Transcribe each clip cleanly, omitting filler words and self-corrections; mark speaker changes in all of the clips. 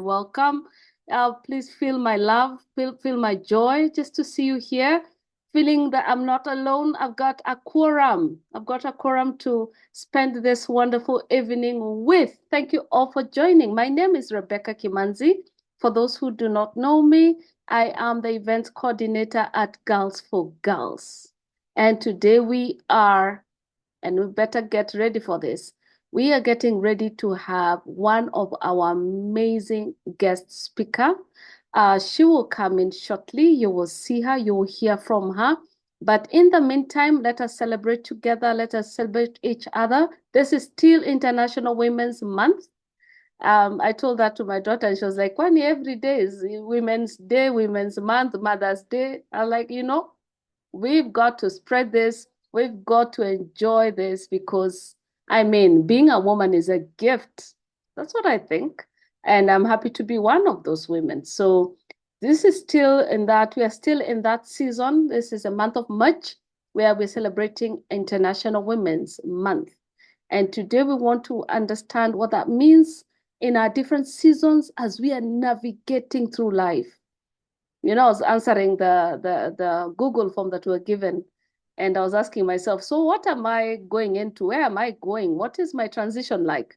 Speaker 1: welcome. Please feel my love, feel my joy just to see you here. Feeling that I'm not alone. I've got a quorum. I've got a quorum to spend this wonderful evening with. Thank you all for joining. My name is Rebekah Kimanzi. For those who do not know me, I am the event coordinator at Girls for Girls. And today we are, and we better get ready for this. We are getting ready to have one of our amazing guest speaker. She will come in shortly. You will see her, you will hear from her. But in the meantime, let us celebrate together. Let us celebrate each other. This is still International Women's Month. I told that to my daughter, and she was like, "Kwani every day is Women's Day, Women's Month, Mother's Day." I'm like, we've got to spread this. We've got to enjoy this because, being a woman is a gift. That's what I think. And I'm happy to be one of those women. So this is still in that, we are still in that season. This is a month of March where we're celebrating International Women's Month. And today we want to understand what that means in our different seasons as we are navigating through life. I was answering the Google form that we were given, and I was asking myself, so what am I going into? Where am I going? What is my transition like?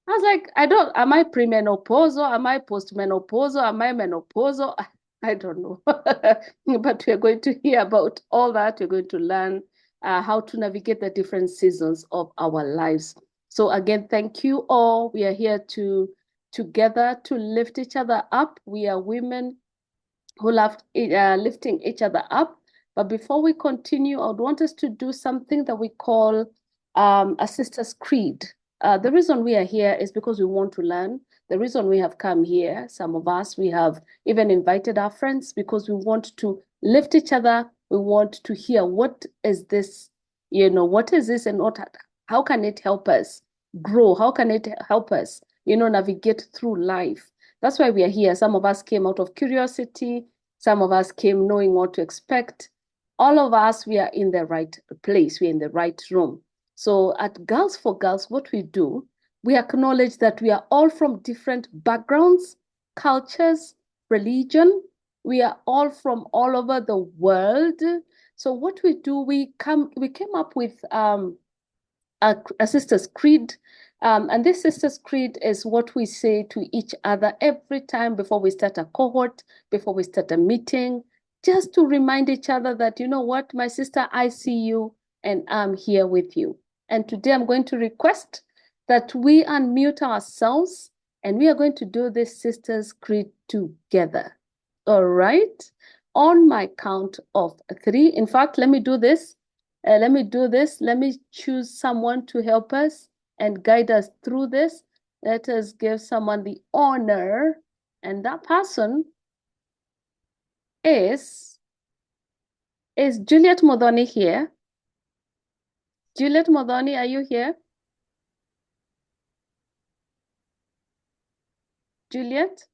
Speaker 1: I was like, am I premenopausal? Am I postmenopausal? Am I menopausal? I don't know. But we're going to hear about all that. We're going to learn how to navigate the different seasons of our lives. So again, thank you all. We are here together to lift each other up. We are women who love lifting each other up. But before we continue, I would want us to do something that we call a sister's creed. The reason we are here is because we want to learn. The reason we have come here, some of us, we have even invited our friends because we want to lift each other. We want to hear, what is this? What is this, and how can it help us grow? How can it help us, navigate through life? That's why we are here. Some of us came out of curiosity. Some of us came knowing what to expect. All of us, we are in the right place. We're in the right room. So at Girls for Girls, what we do, we acknowledge that we are all from different backgrounds, cultures, religion. We are all from all over the world. So what we do, we came up with a sister's creed. And this sister's creed is what we say to each other every time before we start a cohort, before we start a meeting, just to remind each other that, you know what, my sister, I see you and I'm here with you. And today I'm going to request that we unmute ourselves and we are going to do this sister's creed together. All right? On my count of 3. In fact, let me do this. Let me choose someone to help us and guide us through this. Let us give someone the honor, and that person is Juliet Modoni here? Juliet Modoni, are you here? Juliet?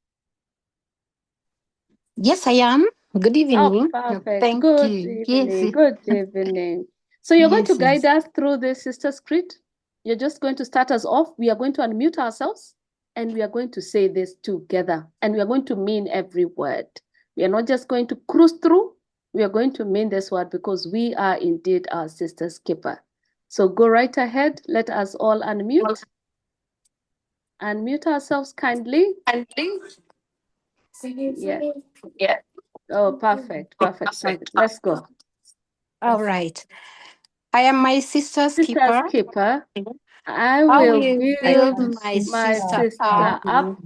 Speaker 2: Yes, I am. Good evening.
Speaker 1: Oh, perfect.
Speaker 2: Thank
Speaker 1: Good
Speaker 2: you.
Speaker 1: evening.
Speaker 2: Yes.
Speaker 1: Good evening. So you're going to
Speaker 2: Yes,
Speaker 1: guide
Speaker 2: yes.
Speaker 1: us through this sister's creed. You're just going to start us off. We are going to unmute ourselves and we are going to say this together. And we are going to mean every word. We are not just going to cruise through. We are going to mean this word because we are indeed our sister's keeper. So go right ahead. Let us all unmute. Unmute ourselves kindly. Yeah.
Speaker 2: Yeah.
Speaker 1: Oh, perfect. Perfect. Let's go.
Speaker 2: All right. I am my sister's
Speaker 1: Sister's
Speaker 2: keeper.
Speaker 1: keeper. I
Speaker 2: I
Speaker 1: will
Speaker 2: will
Speaker 1: build
Speaker 2: build my
Speaker 1: my
Speaker 2: sister
Speaker 1: sister
Speaker 2: up,
Speaker 1: up,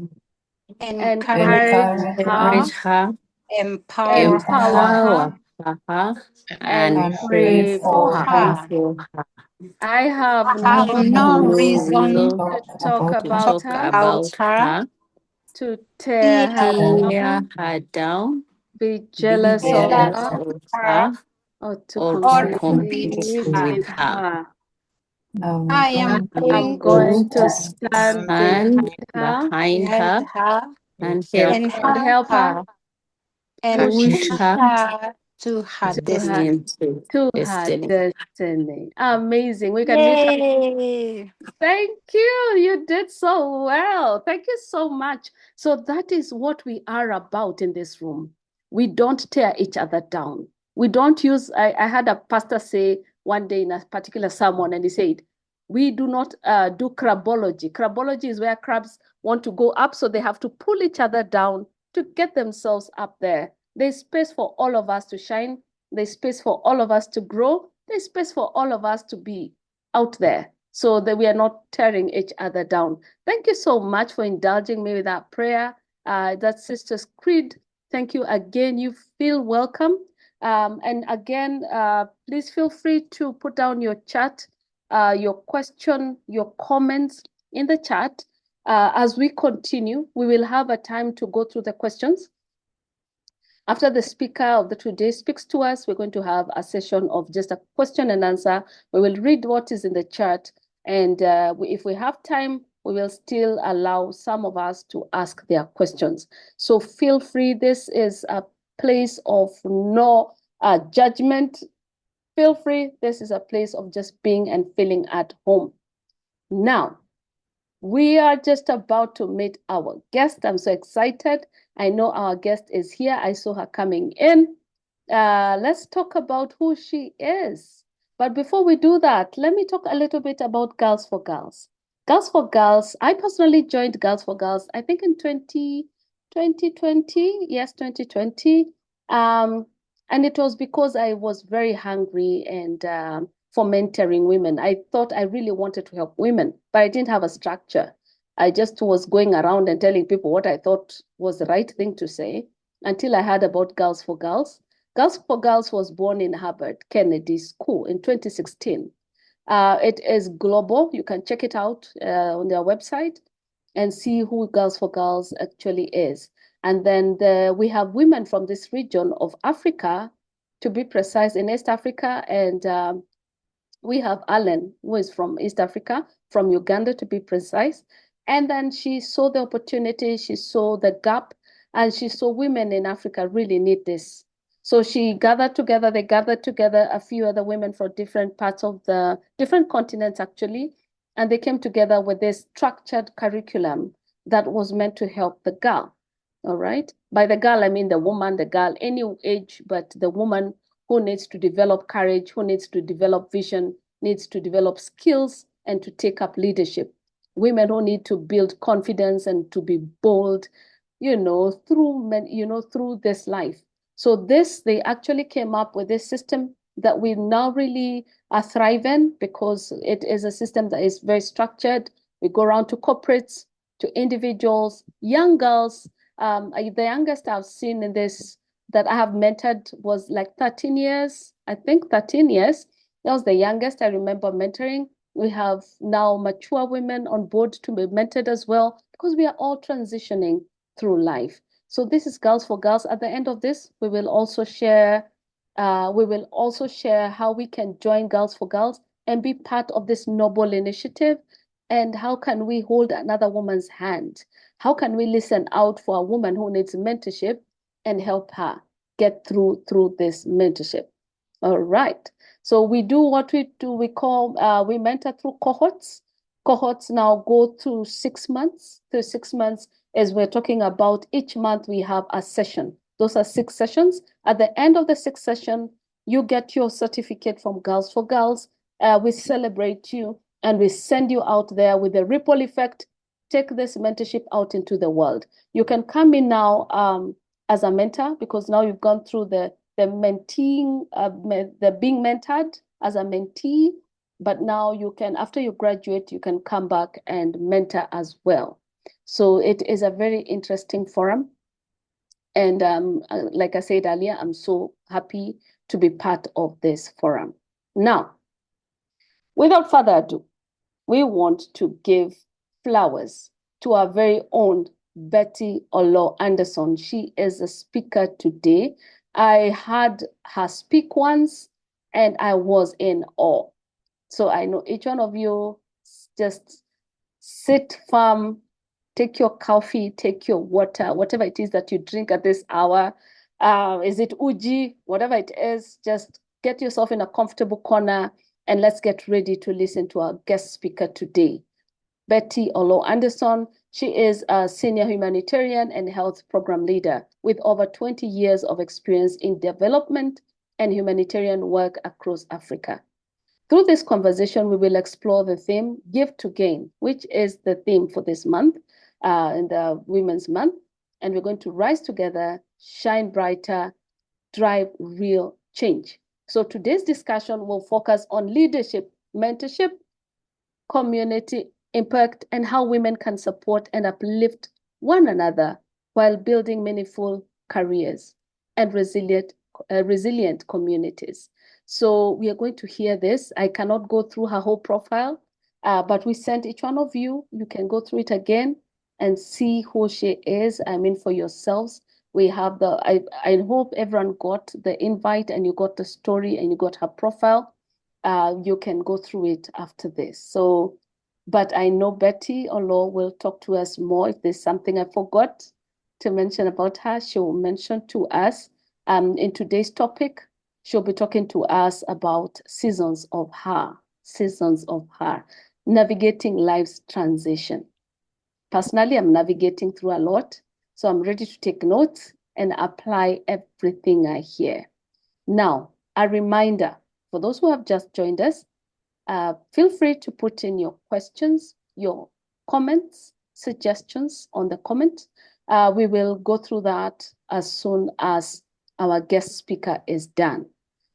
Speaker 2: encourage
Speaker 1: encourage
Speaker 2: her,
Speaker 1: her,
Speaker 2: empower
Speaker 1: empower
Speaker 2: her,
Speaker 1: her,
Speaker 2: and
Speaker 1: and pray for her. I have
Speaker 2: have
Speaker 1: no
Speaker 2: no
Speaker 1: reason
Speaker 2: reason
Speaker 1: to talk
Speaker 2: to
Speaker 1: about
Speaker 2: talk
Speaker 1: her,
Speaker 2: about her,
Speaker 1: to tear her down,
Speaker 3: her down,
Speaker 1: be jealous of her, or to compete with her.
Speaker 2: I am
Speaker 1: I'm going to stand behind her
Speaker 2: her
Speaker 3: and
Speaker 1: and help her,
Speaker 2: and
Speaker 1: push
Speaker 2: push
Speaker 1: her
Speaker 2: her To her
Speaker 1: To
Speaker 2: destiny.
Speaker 1: her, to her
Speaker 2: Destiny.
Speaker 1: destiny. Amazing. We can meet up.
Speaker 2: Yay!
Speaker 1: Thank you. You did so well. Thank you so much. So that is what we are about in this room. We don't tear each other down. We don't use, I had a pastor say one day in a particular sermon, and he said, we do not do crabology. Crabology is where crabs want to go up, so they have to pull each other down to get themselves up there. There's space for all of us to shine. There's space for all of us to grow. There's space for all of us to be out there so that we are not tearing each other down. Thank you so much for indulging me with that prayer. That Sister's Creed. Thank you again. You feel welcome. And again, please feel free to put down your chat, your question, your comments in the chat. As we continue, we will have a time to go through the questions. After the speaker of the today speaks to us, we're going to have a session of just a question and answer. We will read what is in the chat, and if we have time, we will still allow some of us to ask their questions. So feel free. This is a place of no judgment. Feel free. This is a place of just being and feeling at home. Now, we are just about to meet our guest. I'm so excited. I know our guest is here. I saw her coming in. Let's talk about who she is. But before we do that, let me talk a little bit about Girls for Girls. Girls for Girls, I personally joined Girls for Girls, I think in 2020. Yes, 2020. And it was because I was very hungry and for mentoring women. I thought I really wanted to help women, but I didn't have a structure. I just was going around and telling people what I thought was the right thing to say until I heard about Girls for Girls. Girls for Girls was born in Harvard Kennedy School in 2016. It is global. You can check it out on their website and see who Girls for Girls actually is. And then we have women from this region of Africa, to be precise, in East Africa. And we have Allen, who is from East Africa, from Uganda, to be precise. And then she saw the opportunity, she saw the gap, and she saw women in Africa really need this. So they gathered together a few other women from different parts of the different continents, actually, and they came together with this structured curriculum that was meant to help the girl. All right. By the girl, I mean the woman, the girl, any age, but the woman who needs to develop courage, who needs to develop vision, needs to develop skills, and to take up leadership. Women who need to build confidence and to be bold, through this life. So they actually came up with this system that we now really are thriving because it is a system that is very structured. We go around to corporates, to individuals, young girls. The youngest I've seen in this that I have mentored was like 13 years, I think 13 years. That was the youngest I remember mentoring. We have now mature women on board to be mentored as well because we are all transitioning through life. So this is Girls for Girls. At the end of this, we will also share how we can join Girls for Girls and be part of this noble initiative. And how can we hold another woman's hand? How can we listen out for a woman who needs mentorship and help her get through this mentorship? All right. So we do what we do. We mentor through cohorts. Cohorts now go through 6 months. Through 6 months, as we're talking about, each month we have a session. Those are 6 sessions. At the end of the 6th session, you get your certificate from Girls for Girls. We celebrate you and we send you out there with a ripple effect. Take this mentorship out into the world. You can come in now as a mentor because now you've gone through the menteeing, the being mentored as a mentee, but now you can, after you graduate, you can come back and mentor as well. So it is a very interesting forum. And like I said earlier, I'm so happy to be part of this forum. Now, without further ado, we want to give flowers to our very own Betty Oloo Anderson. She is a speaker today. I had her speak once and I was in awe. So I know each one of you just sit firm, take your coffee, take your water, whatever it is that you drink at this hour. Is it uji? Whatever it is, just get yourself in a comfortable corner and let's get ready to listen to our guest speaker today. Betty Oloo Anderson. She is a senior humanitarian and health program leader with over 20 years of experience in development and humanitarian work across Africa. Through this conversation, we will explore the theme Give to Gain, which is the theme for this month, in the Women's Month. And we're going to rise together, shine brighter, drive real change. So today's discussion will focus on leadership, mentorship, community impact, and how women can support and uplift one another while building meaningful careers and resilient communities. So we are going to hear this. I cannot go through her whole profile, but we sent each one of you. You can go through it again and see who she is. I mean, for yourselves. We have I hope everyone got the invite and you got the story and you got her profile. You can go through it after this. So, but I know Betty Oloo will talk to us more. If there's something I forgot to mention about her, she will mention to us. In today's topic, she'll be talking to us about seasons of her, navigating life's transition. Personally, I'm navigating through a lot, so I'm ready to take notes and apply everything I hear. Now, a reminder for those who have just joined us, feel free to put in your questions, your comments, suggestions on the comment. We will go through that as soon as our guest speaker is done.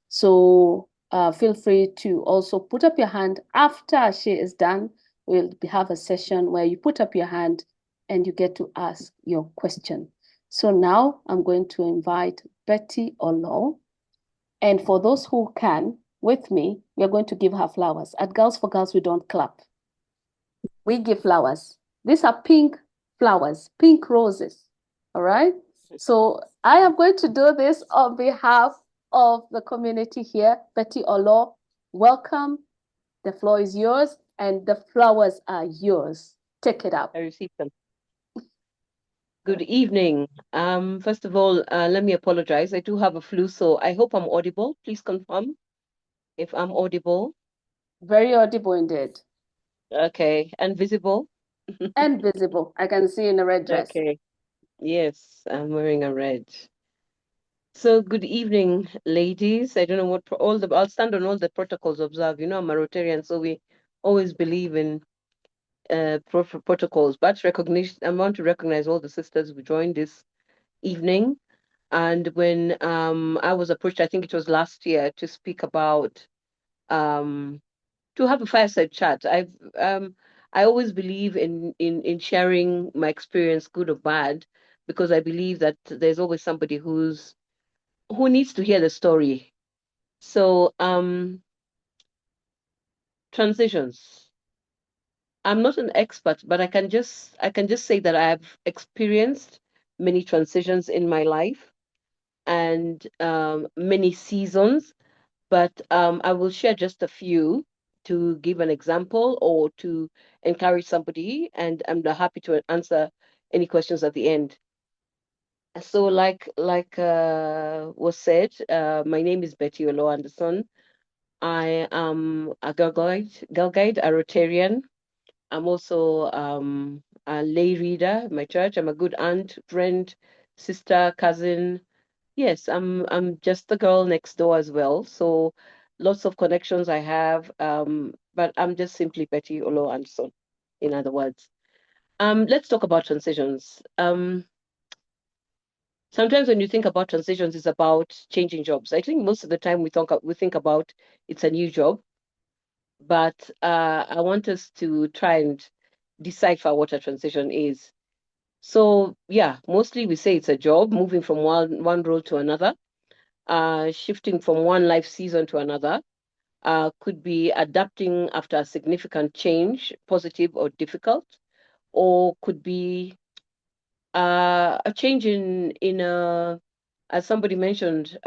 Speaker 1: So feel free to also put up your hand after she is done. We'll have a session where you put up your hand and you get to ask your question. So now I'm going to invite Betty Oloo. And for those who can, with me, we are going to give her flowers. At Girls for Girls, we don't clap. We give flowers. These are pink flowers, pink roses. All right? So I am going to do this on behalf of the community here. Betty Oloo, welcome. The floor is yours and the flowers are yours. Take it up.
Speaker 3: I received them. Good evening. First of all, let me apologize. I do have a flu, so I hope I'm audible. Please confirm if I'm audible.
Speaker 1: Very audible indeed.
Speaker 3: Okay, and visible?
Speaker 1: And visible. I can see you in a red dress.
Speaker 3: Okay. Yes, I'm wearing a red. So good evening, ladies. I don't know what I'll stand on all the protocols observed. You know, I'm a Rotarian, so we always believe in protocols. But I want to recognize all the sisters who joined this evening. And when I was approached, I think it was last year, to speak about to have a fireside chat. I always believe in sharing my experience, good or bad, because I believe that there's always somebody who needs to hear the story. So transitions. I'm not an expert, but I can just say that I've experienced many transitions in my life and many seasons, but I will share just a few to give an example or to encourage somebody, and I'm happy to answer any questions at the end. So, like was said, my name is Betty Oloo Anderson. I am a girl guide, a Rotarian. I'm also a lay reader in my church. I'm a good aunt, friend, sister, cousin. Yes, I'm just the girl next door as well. So lots of connections I have. But I'm just simply Betty Oloo Anderson, in other words. Let's talk about transitions. Sometimes when you think about transitions, it's about changing jobs. I think most of the time we think about it's a new job, but I want us to try and decipher what a transition is. So yeah, mostly we say it's a job, moving from one role to another, shifting from one life season to another, could be adapting after a significant change, positive or difficult, or could be a change in as somebody mentioned,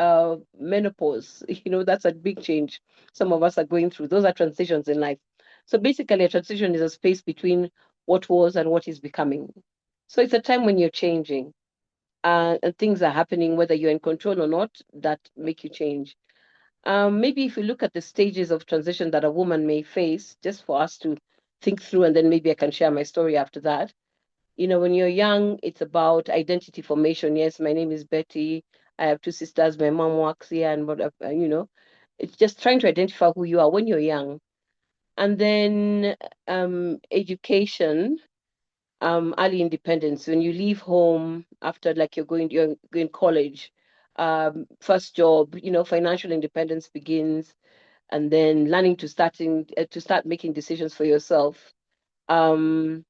Speaker 3: menopause. You know, that's a big change. Some of us are going through. Those are transitions in life. So basically, a transition is a space between what was and what is becoming. So it's a time when you're changing. and things are happening, whether you're in control or not, that make you change. Maybe if you look at the stages of transition that a woman may face, just for us to think through, and then maybe I can share my story after that. When you're young, it's about identity formation. Yes, my name is Betty. I have two sisters. My mom works here, and whatever. It's just trying to identify who you are when you're young. And then education, early independence. When you leave home after like you're going college, first job, financial independence begins, and then learning to start making decisions for yourself. Um,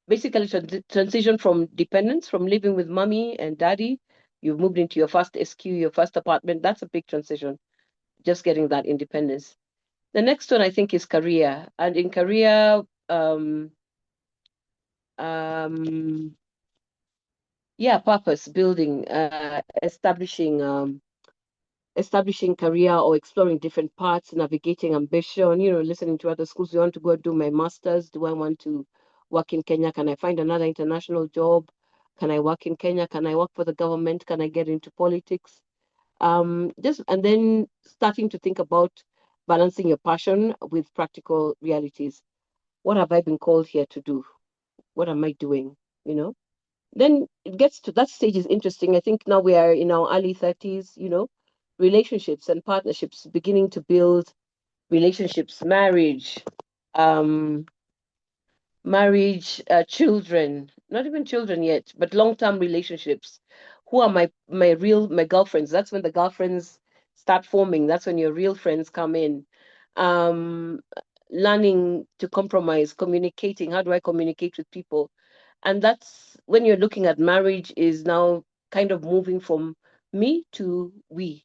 Speaker 3: Basically transition from dependence, from living with mommy and daddy. You've moved into your first SQ, your first apartment. That's a big transition, just getting that independence. The next one I think is career. And in career, um, yeah, purpose building, establishing career or exploring different paths, navigating ambition, listening to other schools. Do I want to go do my master's? Do I want to work in Kenya? Can I find another international job? Can I work in Kenya? Can I work for the government? Can I get into politics? Just and then starting to think about balancing your passion with practical realities. What have I been called here to do? What am I doing? You know? Then it gets to that stage is interesting. I think now we are in our early 30s, relationships and partnerships, beginning to build relationships, um, children, not even children yet, but long-term relationships. Who are my girlfriends? That's when the girlfriends start forming. That's when your real friends come in. Um, Learning to compromise, communicating. How do I communicate with people? And that's when you're looking at marriage is now kind of moving from me to we.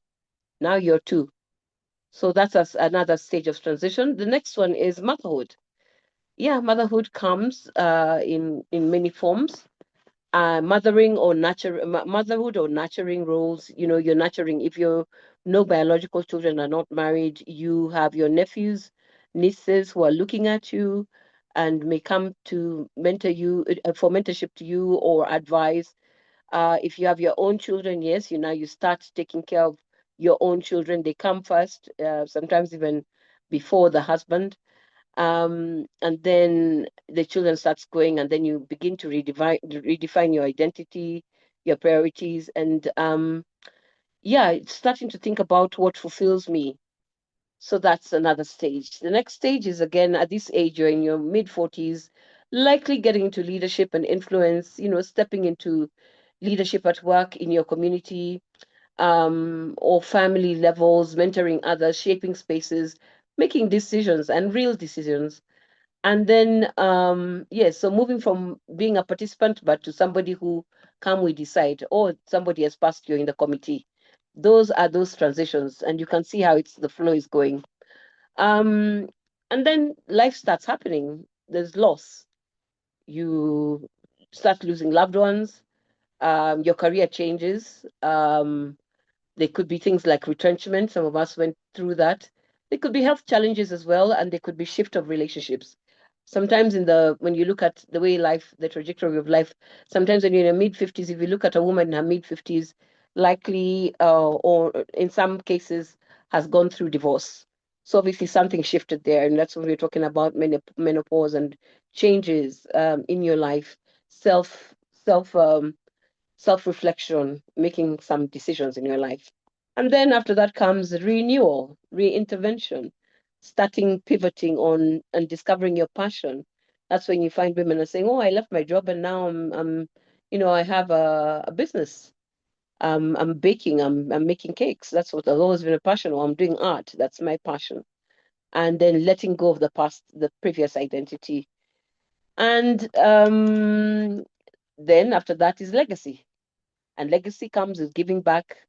Speaker 3: Now you're two. So that's another stage of transition. The next one is motherhood. Yeah, motherhood comes in many forms. Motherhood or nurturing roles. You're nurturing. If your no biological children are not married, you have your nephews, nieces who are looking at you and may come to mentor you for mentorship to you or advice. If you have your own children, yes, you start taking care of your own children. They come first, sometimes even before the husband. And then the children starts going, and then you begin to redefine your identity, your priorities, and yeah, it's starting to think about what fulfills me. So that's another stage. The next stage is again at this age, you're in your mid 40s, likely getting into leadership and influence, stepping into leadership at work in your community, or family levels, mentoring others, shaping spaces, making decisions and real decisions. And then, yes, so moving from being a participant, but to somebody who come we decide, or somebody has passed you in the committee. Those are those transitions, and you can see how the flow is going. Um, and then life starts happening. There's loss. You start losing loved ones. Your career changes. There could be things like retrenchment. Some of us went through that. There could be health challenges as well, and there could be shift of relationships. Sometimes when you look at the way life, the trajectory of life, sometimes when you're in your mid 50s, if you look at a woman in her mid 50s, likely or in some cases has gone through divorce. So obviously something shifted there, and that's when we're talking about menopause and changes in your life, self self self-reflection, making some decisions in your life. And then after that comes renewal, reintervention, starting pivoting on and discovering your passion. That's when you find women are saying, "Oh, I left my job and now I have a business. I'm baking. I'm making cakes. That's what has always been a passion. Or I'm doing art. That's my passion." And then letting go of the past, the previous identity. And then after that is legacy. And legacy comes with giving back,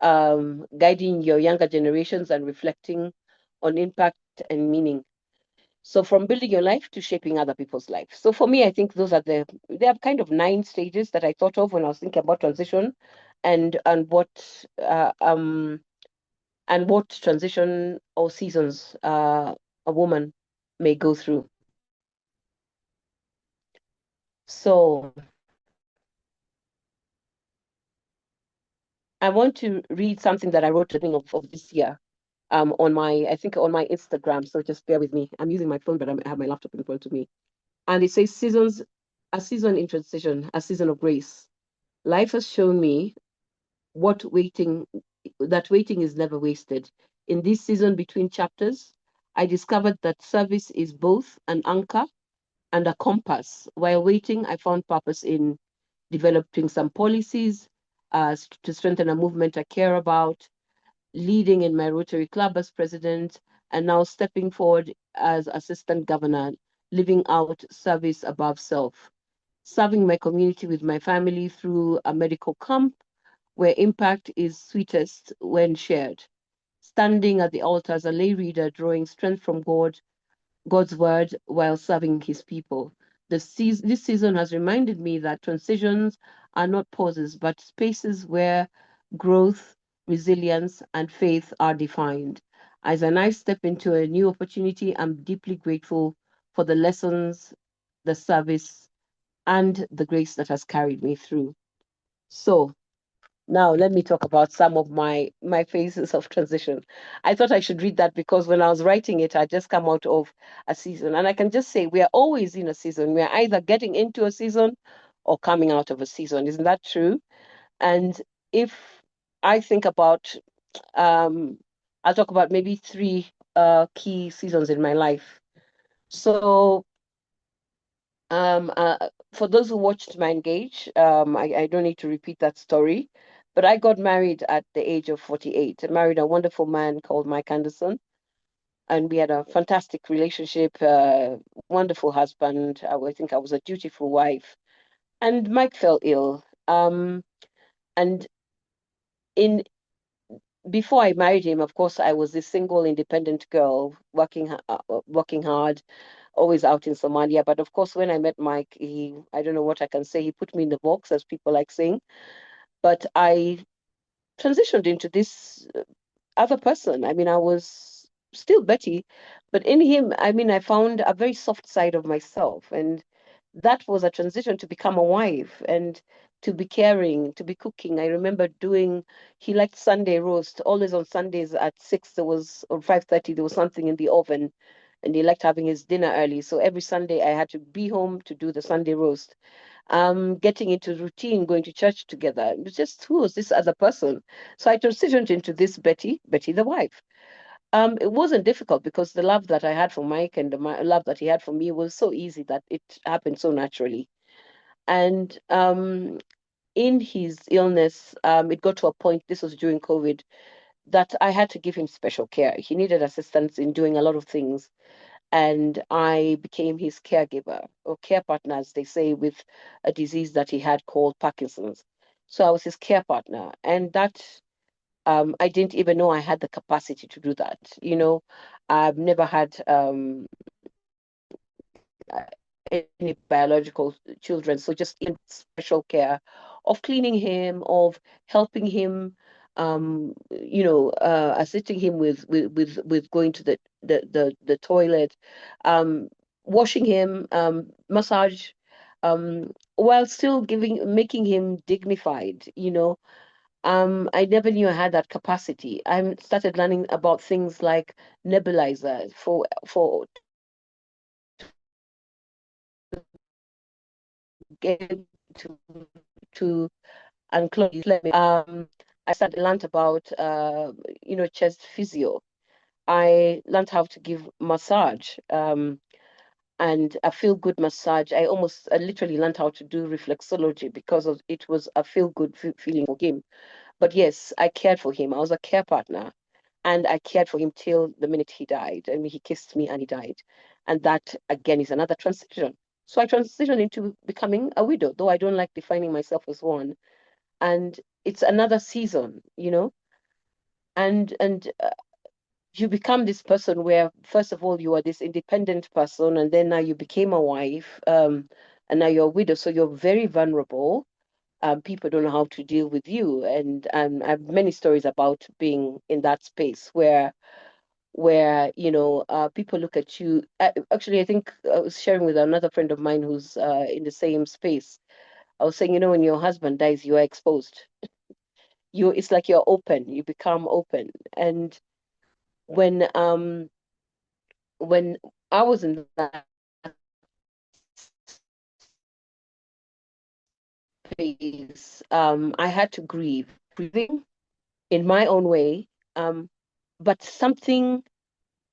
Speaker 3: guiding your younger generations and reflecting on impact and meaning. So from building your life to shaping other people's life. So for me, I think there are kind of 9 stages that I thought of when I was thinking about transition and what transition or seasons a woman may go through. So I want to read something that I wrote at the beginning of this year on I think on my Instagram. So just bear with me. I'm using my phone, but I have my laptop in front of me. And it says a season in transition, a season of grace. Life has shown me what waiting is never wasted. In this season between chapters, I discovered that service is both an anchor and a compass. While waiting, I found purpose in developing some policies to strengthen a movement I care about, leading in my Rotary Club as president, and now stepping forward as assistant governor, living out service above self, serving my community with my family through a medical camp where impact is sweetest when shared, standing at the altar as a lay reader, drawing strength from God's word while serving his people. This season has reminded me that transitions are not pauses, but spaces where growth, resilience, and faith are defined. As I step into a new opportunity, I'm deeply grateful for the lessons, the service, and the grace that has carried me through. So, now, let me talk about some of my phases of transition. I thought I should read that because when I was writing it, I just come out of a season. And I can just say we are always in a season. We are either getting into a season or coming out of a season. Isn't that true? And if I think about, um, I'll talk about maybe three key seasons in my life. So for those who watched my Engage, I don't need to repeat that story, but I got married at the age of 48. I married a wonderful man called Mike Anderson, and we had a fantastic relationship, wonderful husband. I think I was a dutiful wife. And Mike fell ill. And in before I married him, of course, I was this single, independent girl working hard, always out in Somalia. But of course, when I met Mike, I don't know what I can say, he put me in the box, as people like saying. But I transitioned into this other person. I mean, I was still Betty, but in him, I mean, I found a very soft side of myself. And that was a transition to become a wife and to be caring, to be cooking. I remember he liked Sunday roast. Always on Sundays at 6, there was, or 5:30, there was something in the oven. And he liked having his dinner early. So every Sunday I had to be home to do the Sunday roast. Getting into routine, going to church together. It was just, who was this other person? So I transitioned into this Betty the wife. It wasn't difficult because the love that I had for Mike and the love that he had for me was so easy that it happened so naturally. And in his illness, it got to a point, this was during COVID, that I had to give him special care. He needed assistance in doing a lot of things. And I became his caregiver or care partner, as they say, with a disease that he had called Parkinson's. So I was his care partner. And that I didn't even know I had the capacity to do that. I've never had any biological children, so just in special care of cleaning him, of helping him, assisting him with going to the toilet, washing him, massage, while still making him dignified. I never knew I had that capacity. I started learning about things like nebulizers for get to unclog. I started learned about chest physio. I learned how to give massage. And a feel good massage. I literally learned how to do reflexology because it was a feel good feeling for him. But yes, I cared for him. I was a care partner. And I cared for him till the minute he died. I mean, he kissed me and he died. And that, again, is another transition. So I transitioned into becoming a widow, though I don't like defining myself as one. And it's another season. And you become this person where, first of all, you are this independent person, and then now you became a wife, and now you're a widow. So you're very vulnerable. People don't know how to deal with you. And I have many stories about being in that space where people look at you. Actually, I think I was sharing with another friend of mine who's in the same space. I was saying, when your husband dies, you are exposed. it's like you're open, you become open. And when I was in that phase, I had to grieving in my own way. But something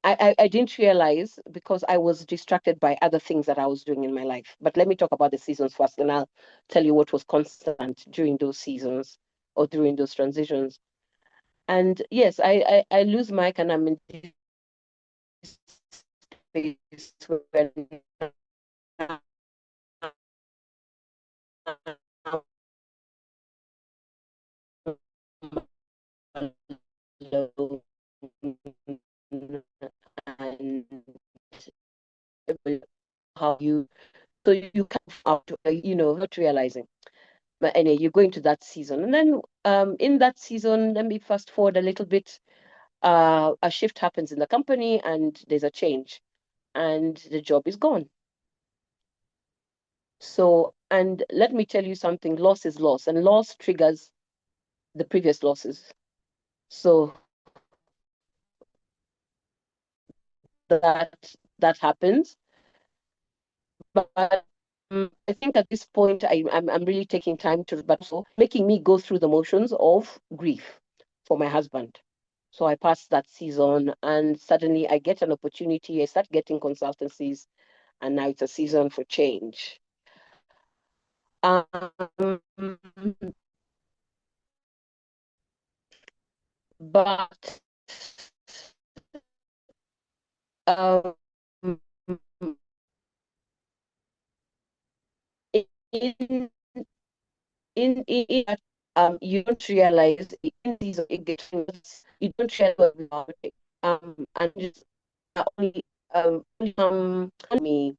Speaker 3: I didn't realize because I was distracted by other things that I was doing in my life. But let me talk about the seasons first, and I'll tell you what was constant during those seasons or during those transitions. And yes, I lose Mike, and I'm in this space where I'm alone, and how you so you come out, not realizing. But anyway, you go into that season, and then in that season, let me fast forward a little bit. A shift happens in the company, and there's a change, and the job is gone. So, and let me tell you something: loss is loss, and loss triggers the previous losses. So that happens. But I think at this point, I'm really taking time to, but also making me go through the motions of grief for my husband. So I passed that season, and suddenly I get an opportunity. I start getting consultancies, and now it's a season for change. Um, but um, in in that you don't realize in these engagements you don't realize what we are doing. And just only me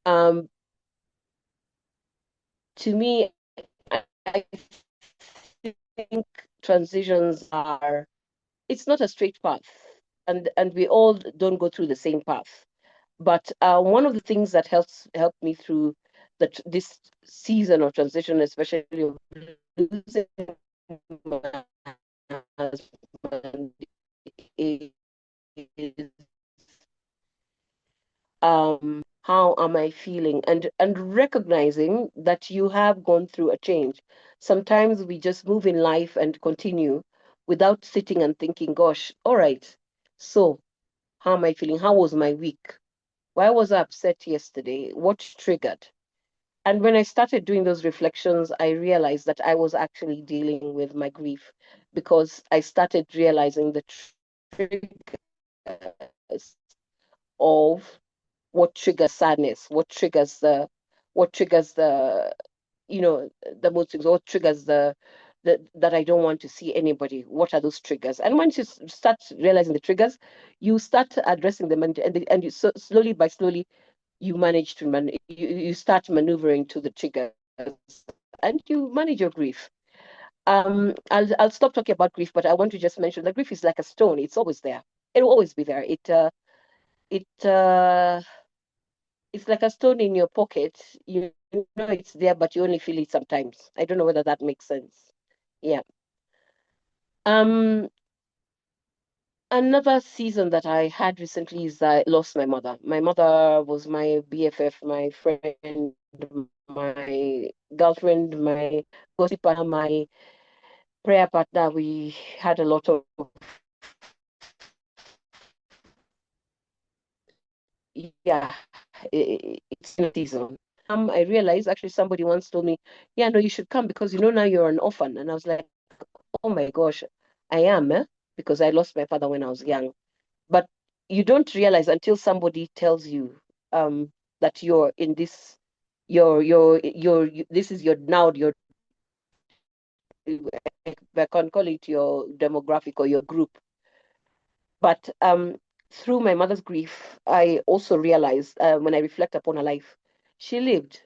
Speaker 3: um to me I think transitions are it's not a straight path, and we all don't go through the same path. But one of the things that helped me through this season of transition, especially of losing my husband, is how am I feeling, and recognizing that you have gone through a change. Sometimes we just move in life and continue without sitting and thinking, gosh, all right, so how am I feeling? How was my week? Why was I upset yesterday? What triggered? And when I started doing those reflections, I realized that I was actually dealing with my grief because I started realizing the triggers of what triggers sadness, what triggers the, the mood swings, what triggers the that I don't want to see anybody. What are those triggers? And once you start realizing the triggers, you start addressing them, and you slowly by slowly you manage to you start maneuvering to the triggers, and you manage your grief. I'll stop talking about grief, but I want to just mention that grief is like a stone. It's always there. It will always be there. It it's like a stone in your pocket. You know it's there, but you only feel it sometimes. I don't know whether that makes sense. Yeah. Um, Another season that I had recently is I lost my mother. My mother was my BFF, my friend, my girlfriend, my gossip partner, my prayer partner. We had a lot of, yeah, it's in a season. I realized actually somebody once told me, yeah, no, you should come because now you're an orphan. And I was like, oh my gosh, I am, because I lost my father when I was young. But you don't realize until somebody tells you that you're in this, this is your now your, I can call it your demographic or your group. But through my mother's grief, I also realized when I reflect upon her life, she lived,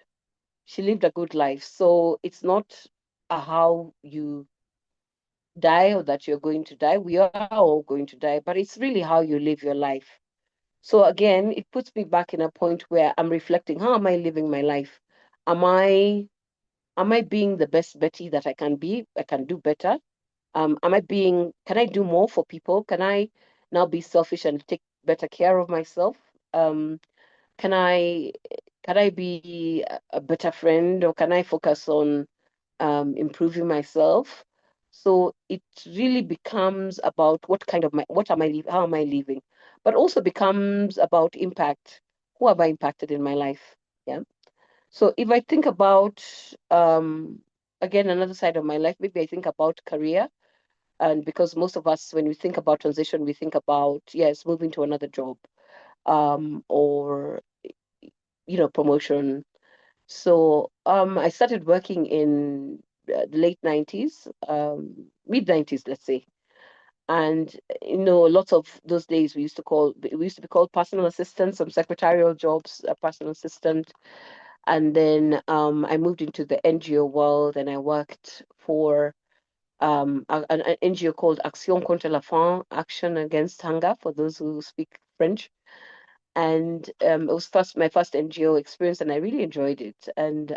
Speaker 3: she lived a good life. So it's not how you die or that you're going to die. We are all going to die, but it's really how you live your life. So again, it puts me back in a point where I'm reflecting, how am I living my life? Am I being the best Betty that I can be? I can do better. Can I do more for people? Can I now be selfish and take better care of myself? Can I be a better friend, or can I focus on improving myself? So it really becomes about how am I living, but also becomes about impact. Who have I impacted in my life? Yeah. So if I think about again another side of my life, maybe I think about career. And because most of us, when we think about transition, we think about, yes, moving to another job, or promotion. So I started working in the late 90s, mid 90s, let's say. And lots of those days we used to be called personal assistants, some secretarial jobs, a personal assistant. And then I moved into the NGO world, and I worked for an NGO called Action contre la faim, Action Against Hunger, for those who speak French. And it was my first NGO experience, and I really enjoyed it. And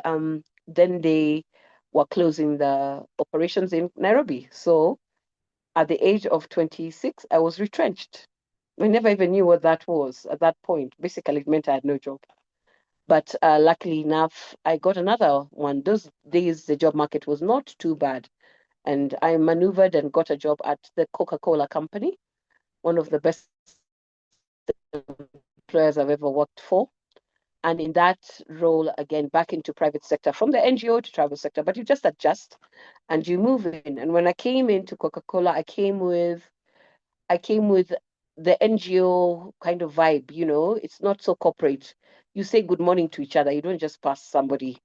Speaker 3: then they were closing the operations in Nairobi. So at the age of 26, I was retrenched. I never even knew what that was at that point. Basically, it meant I had no job. But luckily enough, I got another one. Those days, the job market was not too bad. And I maneuvered and got a job at the Coca-Cola company, one of the best employers I've ever worked for. And in that role, again, back into private sector, from the NGO to private sector, but you just adjust and you move in. And when I came into Coca-Cola, I came with the NGO kind of vibe, it's not so corporate. You say good morning to each other, you don't just pass somebody.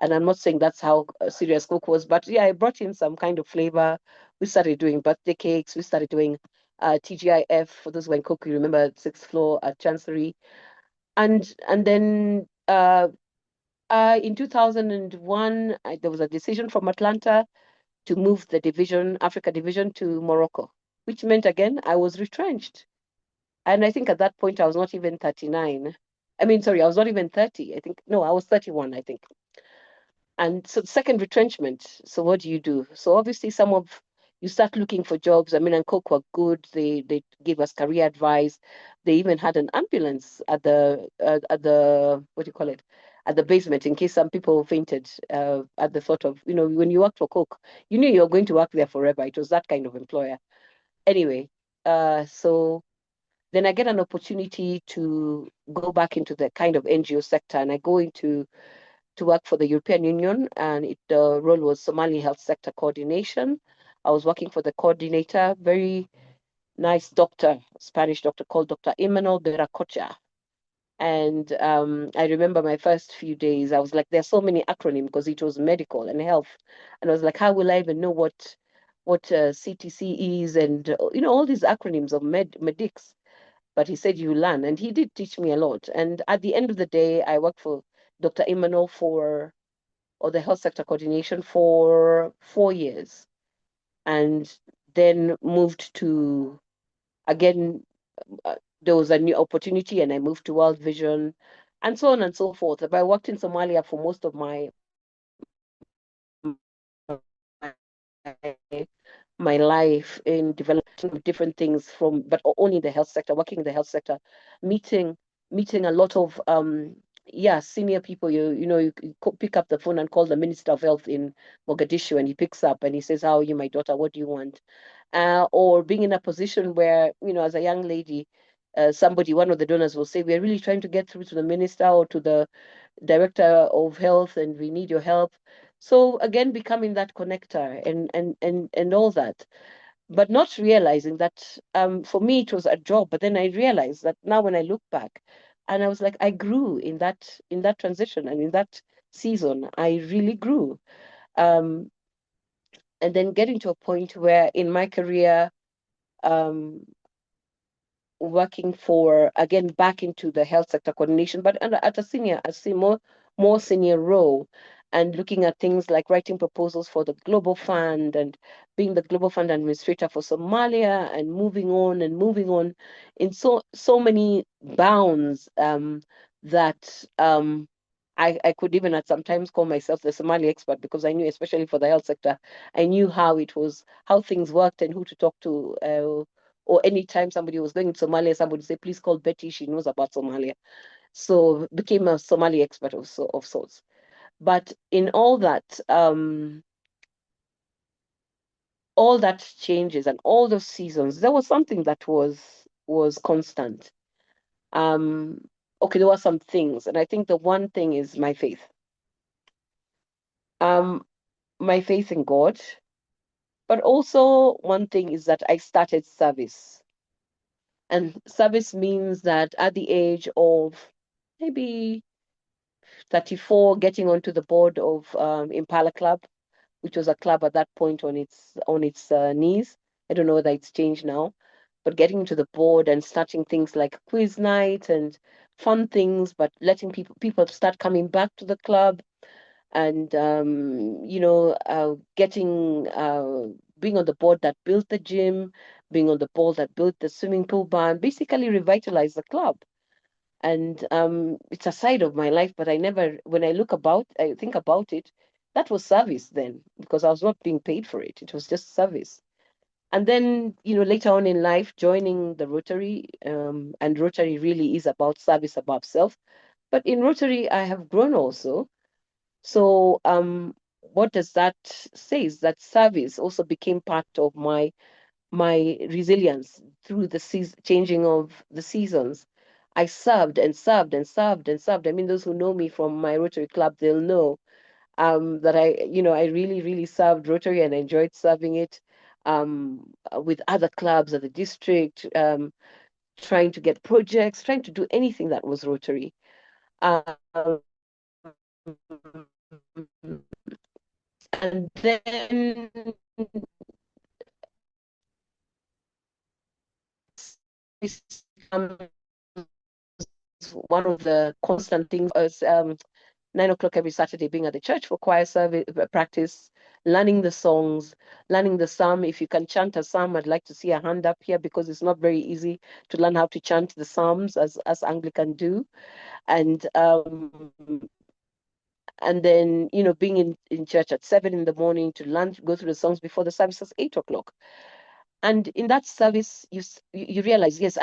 Speaker 3: And I'm not saying that's how Serious Coke was, but yeah, I brought in some kind of flavor. We started doing birthday cakes, we started doing TGIF, for those who in Coke, you remember sixth floor at Chancery. And then in 2001, there was a decision from Atlanta to move the Africa division to Morocco, which meant again, I was retrenched. And I think at that point, I was not even 39. I mean, sorry, I was not even 30. I think, no, I was 31, I think. And so the second retrenchment. So what do? So obviously you start looking for jobs. I mean, and Coke were good. They gave us career advice. They even had an ambulance at the what do you call it? At the basement, in case some people fainted at the thought of, when you worked for Coke, you knew you were going to work there forever. It was that kind of employer. Anyway, so then I get an opportunity to go back into the kind of NGO sector, and I go to work for the European Union, and the role was Somali Health Sector Coordination. I was working for the coordinator, very nice doctor, Spanish doctor called Dr. Imanol Beracocha. And I remember my first few days, I was like, there's so many acronyms because it was medical and health. And I was like, how will I even know what CTC is, and all these acronyms of medics. But he said you learn, and he did teach me a lot. And at the end of the day, I worked for Dr. Imanol or the health sector coordination for 4 years, and then moved to, again, there was a new opportunity, and I moved to World Vision, and so on and so forth. But I worked in Somalia for most of my life in developing different things but only in the health sector, working in the health sector, meeting a lot of senior people. You pick up the phone and call the Minister of Health in Mogadishu, and he picks up and he says, how are you, my daughter? What do you want? Or being in a position where, as a young lady, one of the donors will say, we're really trying to get through to the minister or to the director of health, and we need your help. So again, becoming that connector and all that, but not realizing that for me it was a job. But then I realized that now when I look back, and I was like, I grew in that transition, and in that season, I really grew. And then getting to a point where in my career, um, working for, again, back into the health sector coordination, but at more senior role, and looking at things like writing proposals for the Global Fund, and being the Global Fund administrator for Somalia, and moving on in so many bounds, that I could even at sometimes call myself the Somali expert, because I knew, especially for the health sector, I knew how things worked and who to talk to. Or anytime somebody was going to Somalia, somebody say, please call Betty, she knows about Somalia. So became a Somali expert of sorts. But in all that changes and all those seasons, there was something that was constant. Okay, there were some things, and I think the one thing is my faith. My faith in God, but also one thing is that I started service. And service means that at the age of maybe 34, getting onto the board of Impala Club, which was a club at that point on its knees. I don't know whether it's changed now, but getting into the board and starting things like quiz night and fun things, but letting people start coming back to the club, and getting being on the board that built the gym, being on the board that built the swimming pool barn, basically revitalized the club. And it's a side of my life, but I never, when I think about it, that was service then, because I was not being paid for it. It was just service. And then, later on in life, joining the Rotary, and Rotary really is about service above self. But in Rotary, I have grown also. So, what does that say is that service also became part of my resilience through the changing of the seasons. I served and served and served and served. I mean, those who know me from my Rotary Club, they'll know that I really, really served Rotary and enjoyed serving it, with other clubs at the district, trying to get projects, trying to do anything that was Rotary. Um, and then this becomes one of the constant things is 9 o'clock every Saturday being at the church for choir service practice, learning the songs, learning the psalm. If you can chant a psalm, I'd like to see a hand up here, because it's not very easy to learn how to chant the psalms as Anglican do. And then, being in church at 7 in the morning to learn, go through the songs before the service is 8 o'clock. And in that service, you realize, yes,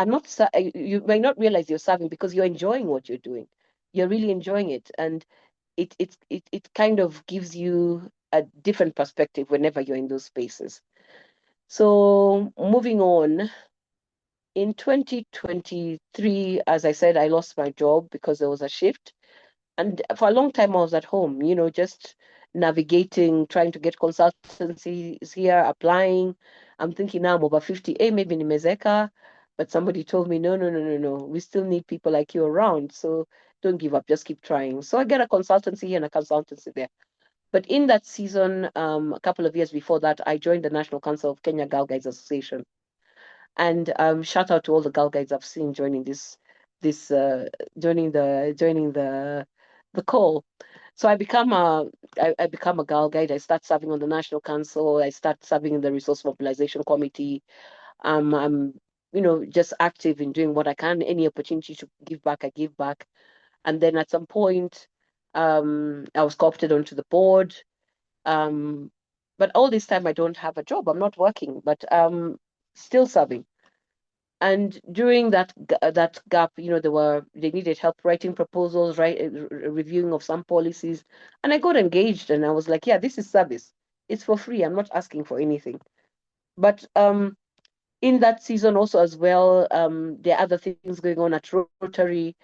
Speaker 3: you might not realize you're serving because you're enjoying what you're doing. You're really enjoying it. And it kind of gives you a different perspective whenever you're in those spaces. So moving on, in 2023, as I said, I lost my job because there was a shift. And for a long time, I was at home, just navigating, trying to get consultancies here, applying. I'm thinking now I'm over 50, maybe nimezeka. But somebody told me, no, no, no, no, no. We still need people like you around. So don't give up, just keep trying. So I get a consultancy here and a consultancy there. But in that season, a couple of years before that, I joined the National Council of Kenya Girl Guides Association. And shout out to all the girl guides I've seen joining joining the call. So I become a girl guide. I start serving on the National Council. I start serving in the Resource Mobilization Committee. I'm just active in doing what I can. Any opportunity to give back, I give back. And then at some point, I was co-opted onto the board. But all this time I don't have a job. I'm not working, but still serving. And during that gap, they needed help writing proposals, reviewing of some policies, and I got engaged, and I was like, yeah, this is service. It's for free. I'm not asking for anything. But in that season also as well, there are other things going on at Rotary.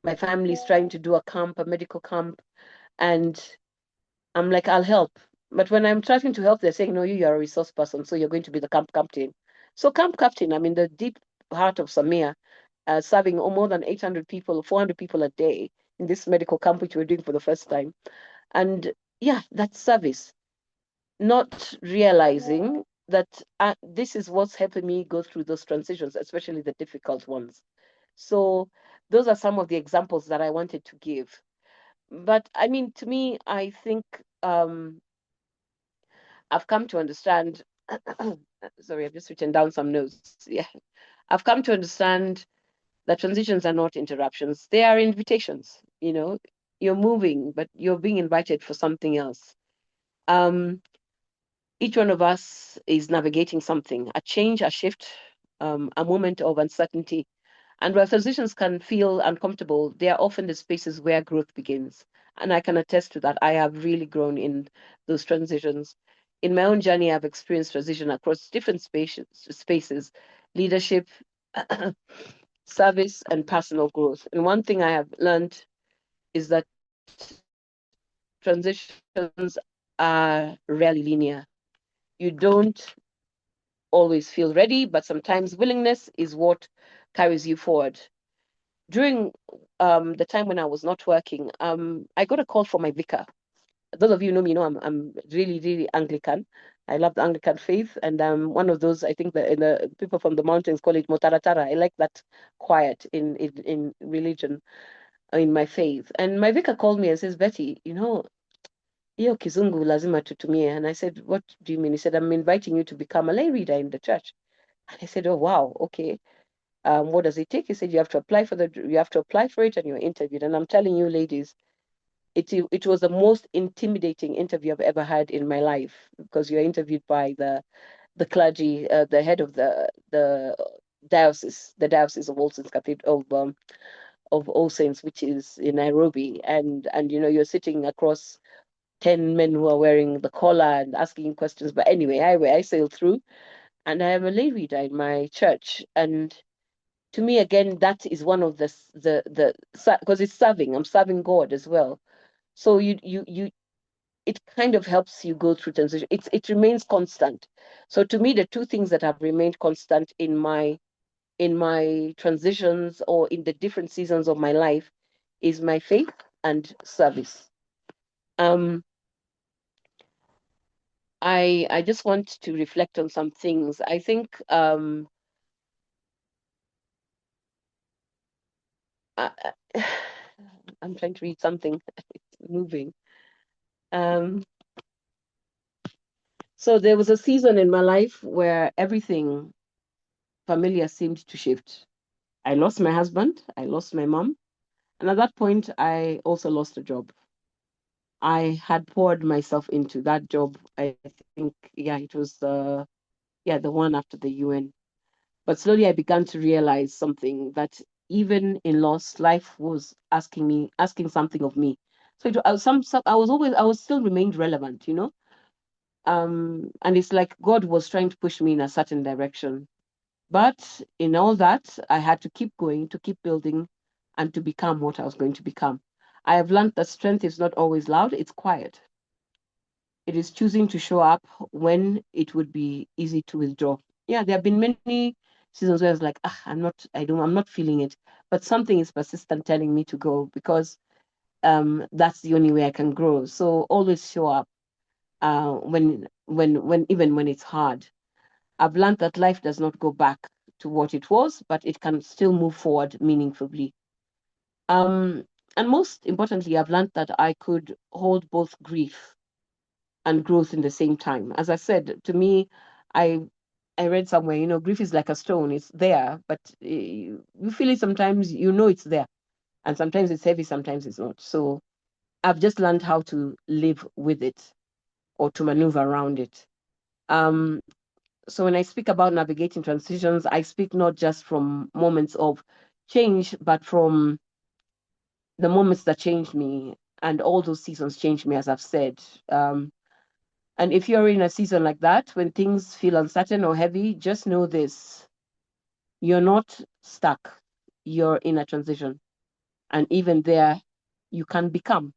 Speaker 3: My family's trying to do a medical camp, and I'm like, I'll help. But when I'm trying to help, they're saying, no, you're a resource person, so you're going to be the camp captain. So camp captain, I'm in the deep heart of Samia, serving more than 800 people, 400 people a day in this medical camp, which we're doing for the first time. And yeah, that's service. Not realizing that this is what's helping me go through those transitions, especially the difficult ones. So those are some of the examples that I wanted to give. But I mean, to me, I think I've come to understand, sorry, I've just written down some notes. Yeah. I've come to understand that transitions are not interruptions. They are invitations, you're moving, but you're being invited for something else. Each one of us is navigating something, a change, a shift, a moment of uncertainty. And while transitions can feel uncomfortable, they are often the spaces where growth begins. And I can attest to that. I have really grown in those transitions. In my own journey, I've experienced transition across different spaces, leadership, service, and personal growth. And one thing I have learned is that transitions are rarely linear. You don't always feel ready, but sometimes willingness is what carries you forward. During the time when I was not working, I got a call from my vicar. Those of you know me know I'm really, really Anglican. I love the Anglican faith, and I'm one of those, I think that in the people from the mountains call it motaratara. I like that quiet in religion, in my faith. And my vicar called me and says, Betty, hiyo kizungu lazima tutumie. And I said, what do you mean? He said, I'm inviting you to become a lay reader in the church. And I said, oh wow, okay. What does it take? He said, you have to apply for it and you're interviewed. And I'm telling you, ladies, it was the most intimidating interview I've ever had in my life, because you're interviewed by the clergy, the head of the diocese of All Saints Cathedral of All Saints, which is in Nairobi, and you're sitting across 10 men who are wearing the collar and asking questions. But anyway, I sailed through, and I am a lay reader in my church. And to me, again, that is one of the because it's serving. I'm serving God as well. So it kind of helps you go through transition. It remains constant. So to me, the two things that have remained constant in my transitions or in the different seasons of my life is my faith and service. I just want to reflect on some things. I think I, I'm trying to read something. It's moving. So there was a season in my life where everything familiar seemed to shift. I lost my husband, I lost my mom, and at that point, I also lost a job. I had poured myself into that job. I think, yeah, it was the one after the UN. But slowly I began to realize something, that even in loss, life was asking something of me. So I was still remained relevant, and it's like God was trying to push me in a certain direction. But in all that, I had to keep going, to keep building, and to become what I was going to become. I have learned that strength is not always loud, it's quiet. It is choosing to show up when it would be easy to withdraw. Yeah, there have been many seasons where I was like, I'm not feeling it. But something is persistent telling me to go, because that's the only way I can grow. So always show up even when it's hard. I've learned that life does not go back to what it was, but it can still move forward meaningfully. Um, and most importantly, I've learned that I could hold both grief and growth in the same time. As I said, to me, I I read somewhere, grief is like a stone. It's there, but you feel it sometimes, it's there. And sometimes it's heavy, sometimes it's not. So I've just learned how to live with it, or to maneuver around it. Um, so when I speak about navigating transitions, I speak not just from moments of change, but from the moments that changed me, and all those seasons changed me, as I've said. And if you're in a season like that, when things feel uncertain or heavy, just know this: you're not stuck, you're in a transition. And even there, you can become.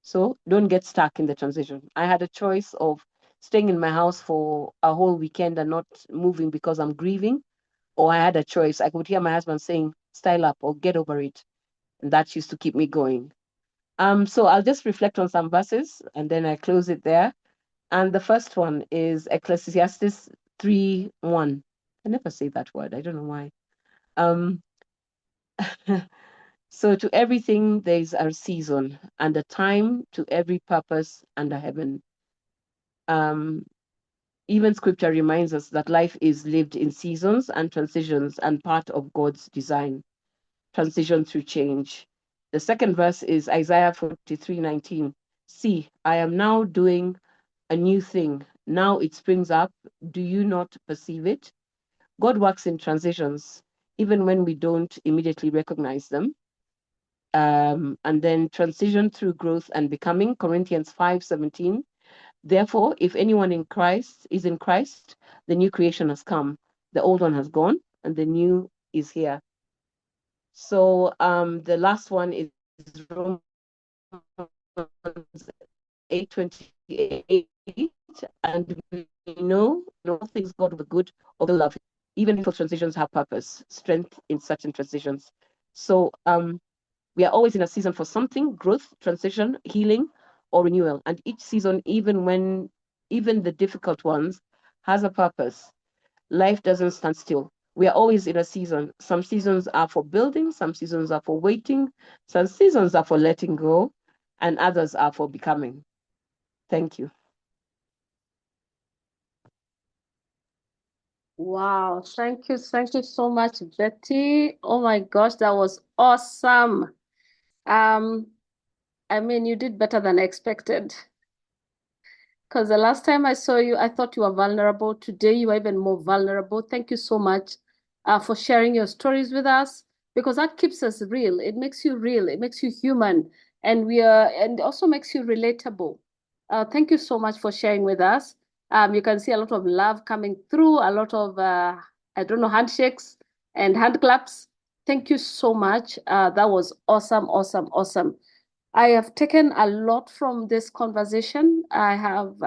Speaker 3: So don't get stuck in the transition. I had a choice of staying in my house for a whole weekend and not moving because I'm grieving, or I had a choice. I could hear my husband saying, style up or get over it. And that used to keep me going. So I'll just reflect on some verses and then I close it there. And the first one is Ecclesiastes 3:1. I never say that word. I don't know why. Um, so to everything there is a season and a time to every purpose under heaven. Um, Even scripture reminds us that life is lived in seasons and transitions and part of God's design. Transition through change. The second verse is Isaiah 43:19. See, I am now doing a new thing. Now it springs up. Do you not perceive it? God works in transitions, even when we don't immediately recognize them. And then transition through growth and becoming, Corinthians 5:17. Therefore, if anyone is in Christ, the new creation has come. The old one has gone, and the new is here. So the last one is Romans 8:28, and we know in all things God will good of the love. Even for transitions have purpose, strength in certain transitions. So we are always in a season for something, growth, transition, healing, or renewal. And each season, even the difficult ones, has a purpose. Life doesn't stand still. We are always in a season. Some seasons are for building, some seasons are for waiting, some seasons are for letting go, and others are for becoming. Thank you.
Speaker 1: Wow, thank you so much, Betty. Oh my gosh, that was awesome. I mean, you did better than expected. Because the last time I saw you, I thought you were vulnerable. Today, you are even more vulnerable. Thank you so much for sharing your stories with us, because that keeps us real. It makes you real. It makes you human, and also makes you relatable. Thank you so much for sharing with us. You can see a lot of love coming through, a lot of I don't know, handshakes and hand claps. Thank you so much. That was awesome, awesome, awesome. I have taken a lot from this conversation. I have,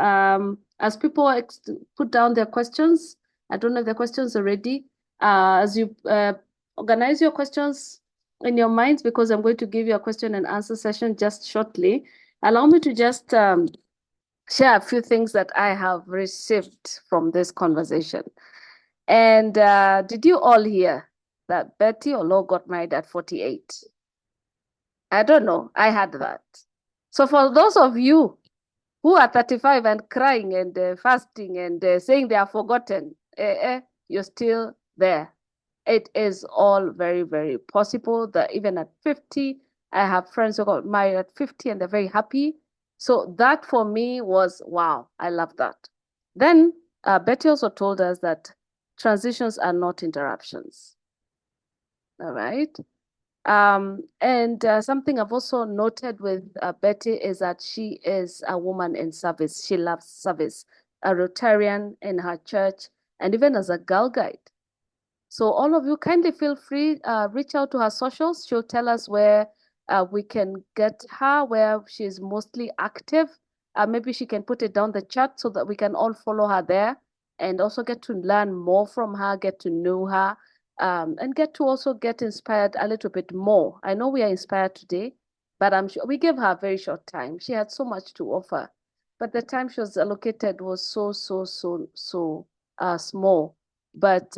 Speaker 1: as people put down their questions, I don't know if the questions are ready. As you organize your questions in your minds, because I'm going to give you a question and answer session just shortly, allow me to just share a few things that I have received from this conversation. And did you all hear that Betty Oloo got married at 48? I don't know. I had that. So for those of you who are 35 and crying and fasting and saying they are forgotten, you're still there. It is all very, very possible that even at 50, I have friends who got married at 50 and they're very happy. So that for me was, wow, I love that. Then Betty also told us that transitions are not interruptions. All right. And something I've also noted with Betty is that she is a woman in service. She loves service, a Rotarian in her church, and even as a Girl Guide. So all of you kindly feel free, reach out to her socials. She'll tell us where we can get her, where she's mostly active. Maybe she can put it down the chat so that we can all follow her there and also get to learn more from her, get to know her, and get to also get inspired a little bit more. I know we are inspired today, but I'm sure we gave her a very short time. She had so much to offer, but the time she was allocated was so small. But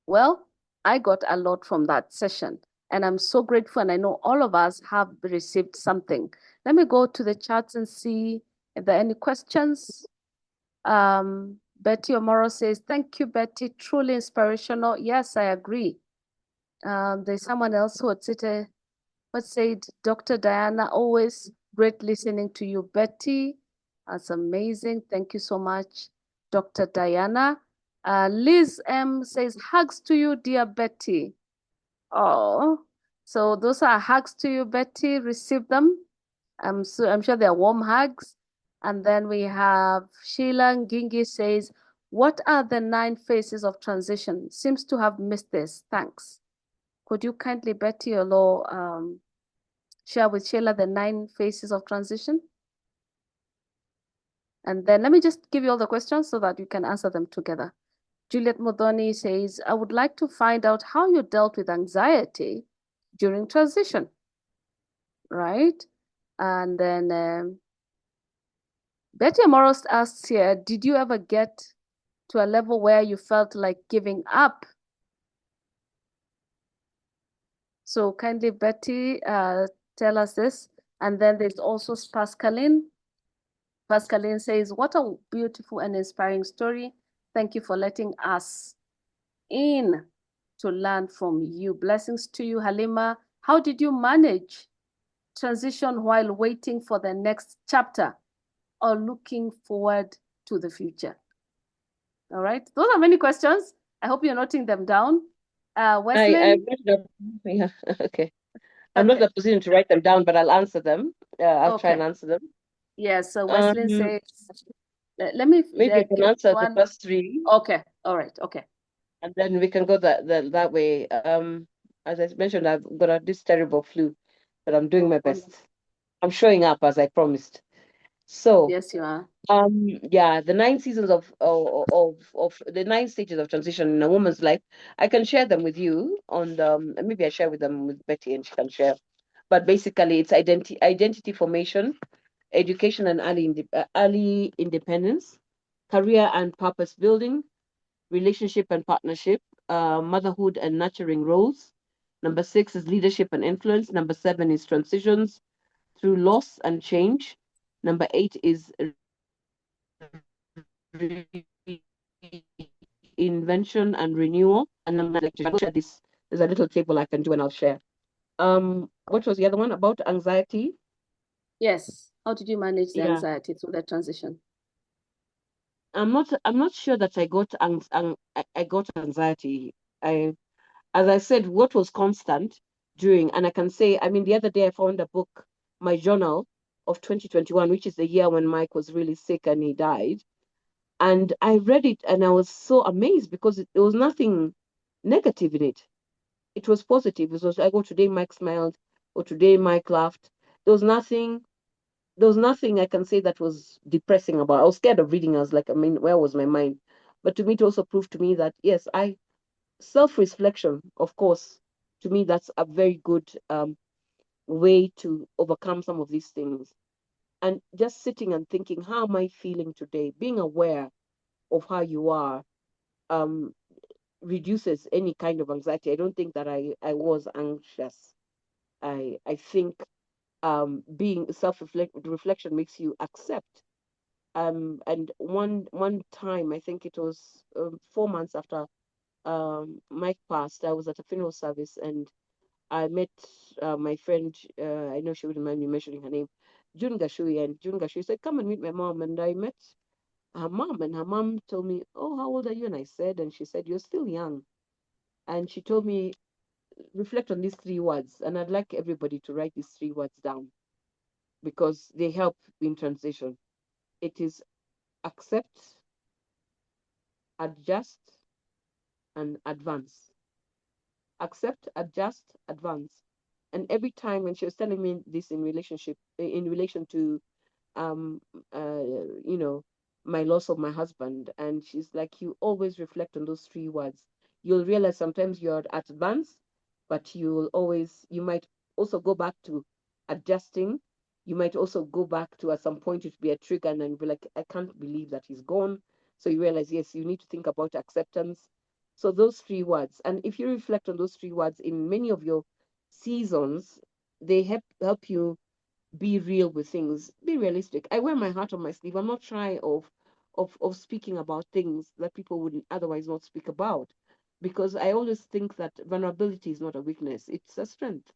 Speaker 1: well, I got a lot from that session, and I'm so grateful, and I know all of us have received something. Let me go to the chats and see if there are any questions. Betty Omoro says, thank you, Betty. Truly inspirational. Yes, I agree. There's someone else who had said, Dr. Diana, always great listening to you, Betty. That's amazing. Thank you so much, Dr. Diana. Liz M says, hugs to you, dear Betty. Oh, so those are hugs to you, Betty. Receive them. I'm sure they're warm hugs. And then we have Sheila Ngingi says, what are the 9 phases of transition? Seems to have missed this. Thanks. Could you kindly, Betty Oloo, share with Sheila the 9 phases of transition? And then let me just give you all the questions so that you can answer them together. Juliet Modoni says, I would like to find out how you dealt with anxiety during transition, right? And then Betty Amoros asks here, did you ever get to a level where you felt like giving up? So kindly, Betty, tell us this. And then there's also Pascaline. Pascaline says, what a beautiful and inspiring story. Thank you for letting us in to learn from you. Blessings to you, Halima. How did you manage transition while waiting for the next chapter or looking forward to the future? All right. Those are many questions. I hope you're noting them down.
Speaker 3: I'm
Speaker 1: Wesley?
Speaker 3: not yeah, okay. I'm not in a position to write them down, but I'll answer them. I'll try and
Speaker 1: Okay.
Speaker 3: answer them.
Speaker 1: Yes. So Wesley
Speaker 3: Um,
Speaker 1: says, let me
Speaker 3: maybe I can
Speaker 1: give
Speaker 3: answer the
Speaker 1: one.
Speaker 3: first three,
Speaker 1: Okay. All right. Okay.
Speaker 3: and then we can go that way. As I mentioned, I've got this terrible flu, but I'm doing
Speaker 1: Oh,
Speaker 3: my
Speaker 1: oh, no.
Speaker 3: best. I'm showing up as I promised. So,
Speaker 1: Yes, you are.
Speaker 3: yeah, the 9 seasons of the 9 stages of transition in a woman's life, I can share them with you on the, maybe I share with them with Betty and she can share. But basically, it's identity formation, education and early independence, career and purpose building, relationship and partnership, motherhood and nurturing roles. Number 6 is leadership and influence. Number 7 is transitions through loss and change. Number 8 is invention and renewal. And I'm like, share this. There's a little table I can do and I'll share. What was the other one about anxiety?
Speaker 1: Yes. How did you manage the
Speaker 3: Yeah,
Speaker 1: anxiety through the transition?
Speaker 3: I'm not sure that I got anxiety. I As I said, what was constant during, and I can say, I mean, the other day I found a book, my journal of 2021, which is the year when Mike was really sick and he died. And I read it and I was so amazed because there was nothing negative in it. It was positive. It was like, oh, today Mike smiled, or today Mike laughed. There was nothing, there was nothing I can say that was depressing about. I was scared of reading. I was like, I mean, where was my mind? But to me, it also proved to me that yes, I self-reflection, of course, to me, that's a very good way to overcome some of these things. And just sitting and thinking, how am I feeling today? Being aware of how you are um, reduces any kind of anxiety. I don't think that I was anxious. I think being reflection makes you accept. And one time, I think it was 4 months after Mike passed, I was at a funeral service and I met my friend, I know she wouldn't mind me mentioning her name, June Gashui, and June Gashui said, come and meet my mom. And I met her mom, and her mom told me, oh, how old are you? And I said, and she said, you're still young. And she told me, reflect on these 3 words. And I'd like everybody to write these 3 words down because they help in transition. It is accept, adjust, and advance. Accept, adjust, advance. And every time when she was telling me this in relation to um uh you know my loss of my husband, and she's like, you always reflect on those 3 words. You'll realize sometimes you're at advance, but you might also go back to adjusting. You might also go back to, at some point, it would be a trigger and then you'll be like, I can't believe that he's gone. So you realize, yes, you need to think about acceptance. So those 3 words, and if you reflect on those 3 words in many of your seasons, they help you be real with things, be realistic. I wear my heart on my sleeve. I'm not shy of speaking about things that people would otherwise not speak about, because I always think that vulnerability is not a weakness, it's a strength.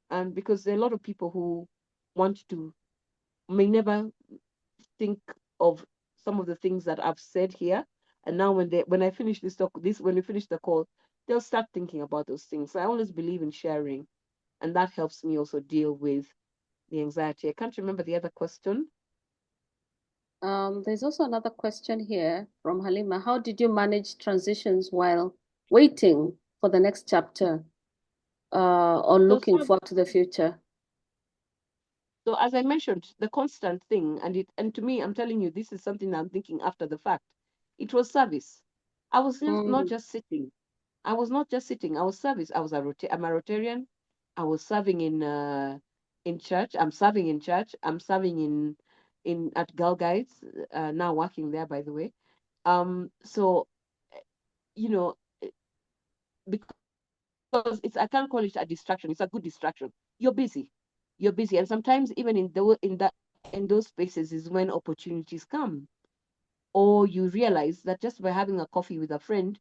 Speaker 3: And because there are a lot of people who want to may never think of some of the things that I've said here, and now when I finish this talk, this when we finish the call, they'll start thinking about those things. So I always believe in sharing, and that helps me also deal with the anxiety. I can't remember the other question.
Speaker 1: There's also another question here from Halima. How did you manage transitions while waiting for the next chapter or
Speaker 3: So,
Speaker 1: looking
Speaker 3: so,
Speaker 1: forward to the future?
Speaker 3: so as I mentioned, the constant thing, and to me, I'm telling you, this is something I'm thinking after the fact. It was service. I was not
Speaker 1: Mm,
Speaker 3: just sitting. I was not just sitting. I was service. I'm a Rotarian. I was serving in church. I'm serving in church. I'm serving in at Girl Guides. Now working there, by the way. So you know, because I can't call it a distraction. It's a good distraction. You're busy. You're busy, and sometimes even in those spaces is when opportunities come, or you realize that just by having a coffee with a friend,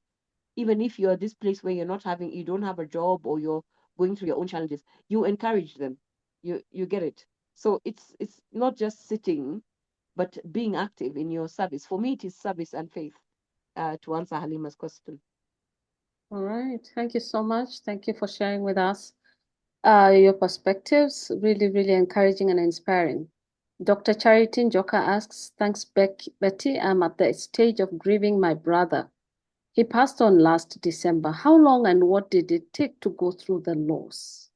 Speaker 3: even if you're this place where you don't have a job, or you're going through your own challenges, you encourage them. You get it. So it's not just sitting, but being active in your service. For me, it is service and faith. To answer Halima's question.
Speaker 1: All right. Thank you so much. Thank you for sharing with us your perspectives. Really, really encouraging and inspiring. Dr. Charity Njoka asks, thanks, Betty. I'm at the stage of grieving my brother. He passed on last December. How long and what did it take to go through the loss?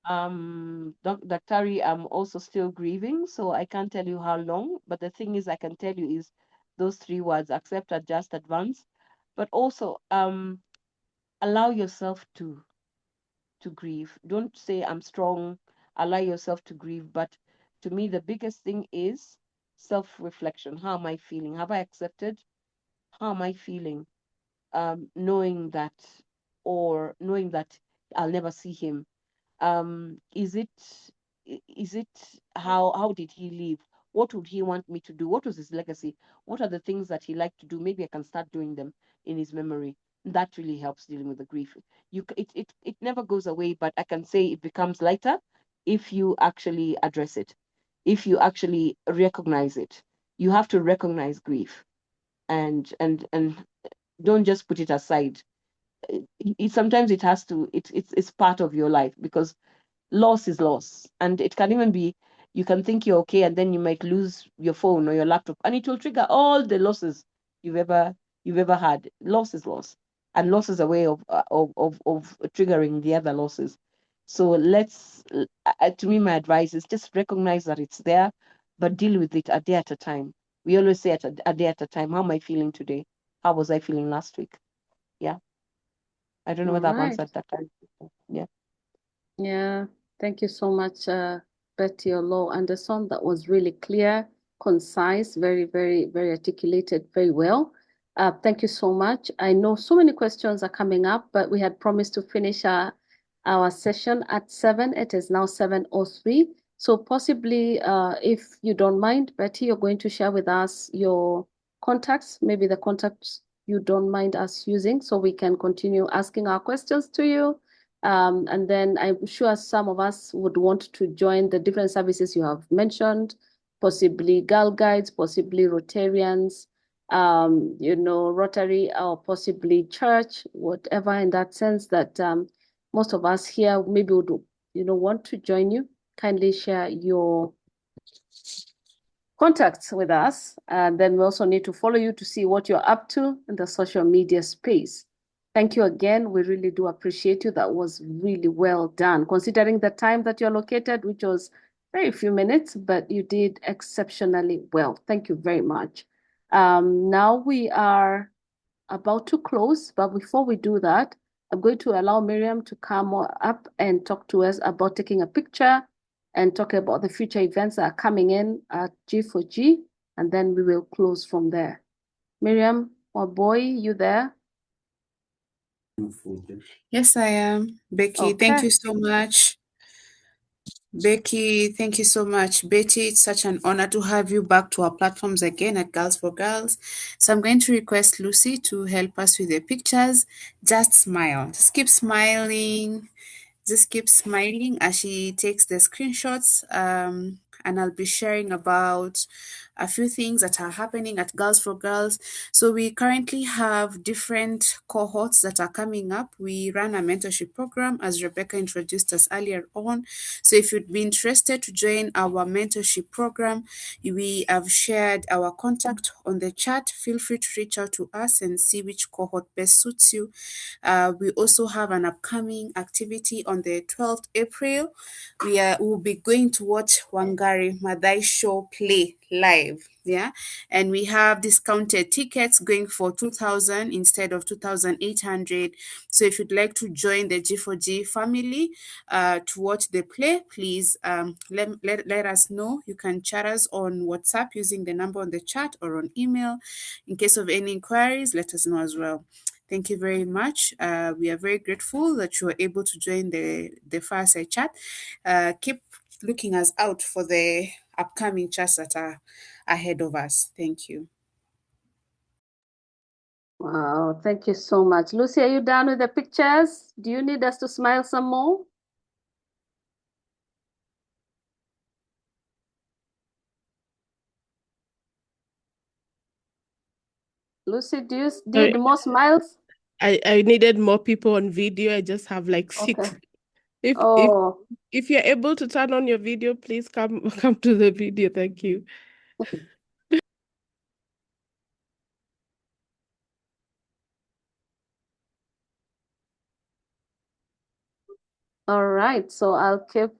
Speaker 3: Daktari, I'm also still grieving, so I can't tell you how long. But the thing is, I can tell you is those three words: accept, adjust, advance. But also, allow yourself to grieve. Don't say I'm strong. Allow yourself to grieve. But to me, the biggest thing is self-reflection. How am I feeling? Have I accepted? How am I feeling? Knowing that, or knowing that I'll never see him. Is it how did he live? What would he want me to do? What was his legacy? What are the things that he liked to do? Maybe I can start doing them in his memory. That really helps dealing with the grief. It never goes away, but I can say it becomes lighter if you actually address it, if you actually recognize it. You have to recognize grief, and don't just put it aside. Sometimes it has to, it's part of your life, because loss is loss. And it can even be, you can think you're okay, and then you might lose your phone or your laptop, and it will trigger all the losses you've ever had. Loss is loss, and loss is a way of triggering the other losses. So to me, my advice is just recognize that it's there, but deal with it a day at a time. We always say a day at a time. How am I feeling today? How was I feeling last week? Yeah. I don't know
Speaker 1: All
Speaker 3: whether I've
Speaker 1: right.
Speaker 3: answered that time. Yeah.
Speaker 1: Yeah. Thank you so much, Betty Oloo Anderson. That was really clear, concise, very, very, very articulated, very well. Thank you so much. I know so many questions are coming up, but we had promised to finish our session at 7. It is now 7:03. So possibly, if you don't mind, Betty, you're going to share with us your contacts, maybe the contacts you don't mind us using, so we can continue asking our questions to you. And then I'm sure some of us would want to join the different services you have mentioned, possibly Girl Guides, possibly Rotarians, Rotary, or possibly church, whatever, in that sense that most of us here maybe would, want to join you. Kindly share your contacts with us. And then we also need to follow you to see what you're up to in the social media space. Thank you again. We really do appreciate you. That was really well done, considering the time that you're located, which was very few minutes, but you did exceptionally well. Thank you very much. Now we are about to close, but before we do that, I'm going to allow Miriam to come up and talk to us about taking a picture and talk about the future events that are coming in at G4G, and then we will close from there. Miriam, my boy, you there?
Speaker 4: Yes, I am. Becky, thank
Speaker 1: Okay.
Speaker 4: you so much. Becky, thank you so much. Betty, it's such an honor to have you back to our platforms again at Girls for Girls. So I'm going to request Lucy to help us with the pictures. Just smile. Just keep smiling. Just keep smiling as she takes the screenshots. And I'll be sharing about a few things that are happening at Girls for Girls. So we currently have different cohorts that are coming up. We run a mentorship program, as Rebekah introduced us earlier on. So if you'd be interested to join our mentorship program, we have shared our contact on the chat. Feel free to reach out to us and see which cohort best suits you. We also have an upcoming activity on the 12th April. Will be going to watch Wangari Maathai show play live. Yeah, and we have discounted tickets going for 2,000 instead of 2,800. So if you'd like to join the G4G family to watch the play, please let us know. You can chat us on WhatsApp using the number on the chat, or on email. In case of any inquiries, let us know as well. Thank you very much. We are very grateful that you were able to join the Fireside Chat. Keep looking us out for the upcoming chats that are ahead of us. Thank you.
Speaker 1: Wow, thank you so much. Lucy, are you done with the pictures? Do you need us to smile some more? Lucy, do you need more smiles?
Speaker 5: I needed more people on video. I just have like 6.
Speaker 1: Okay.
Speaker 5: If
Speaker 1: Oh,
Speaker 5: if you're able to turn on your video, please come to the video. Thank you.
Speaker 1: all right. So I'll keep,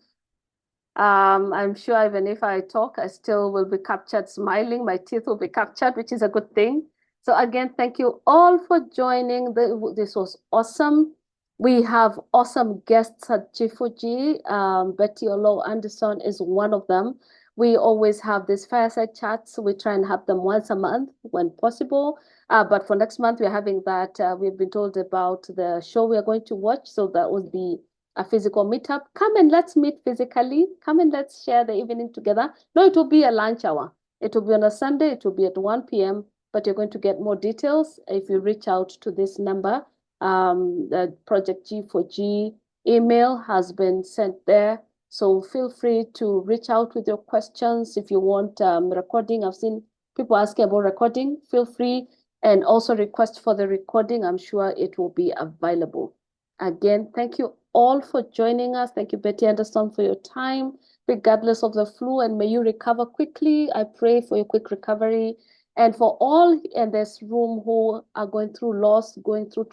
Speaker 1: I'm sure even if I talk, I still will be captured smiling. My teeth will be captured, which is a good thing. So again, thank you all for joining. This was awesome. We have awesome guests at G4G. Betty Oloo Anderson is one of them. We always have these fireside chats. We try and have them once a month when possible. But for next month, we're having that. We've been told about the show we are going to watch. So that would be a physical meetup. Come and let's meet physically. Come and let's share the evening together. No, it will be a lunch hour. It will be on a Sunday. It will be at 1 p.m. But you're going to get more details if you reach out to this number. The Project G4G email has been sent there. So feel free to reach out with your questions. If you want recording, I've seen people asking about recording. Feel free and also request for the recording. I'm sure it will be available. Again, thank you all for joining us. Thank you, Betty Anderson, for your time, regardless of the flu, and may you recover quickly. I pray for your quick recovery. And for all in this room who are going through loss, going through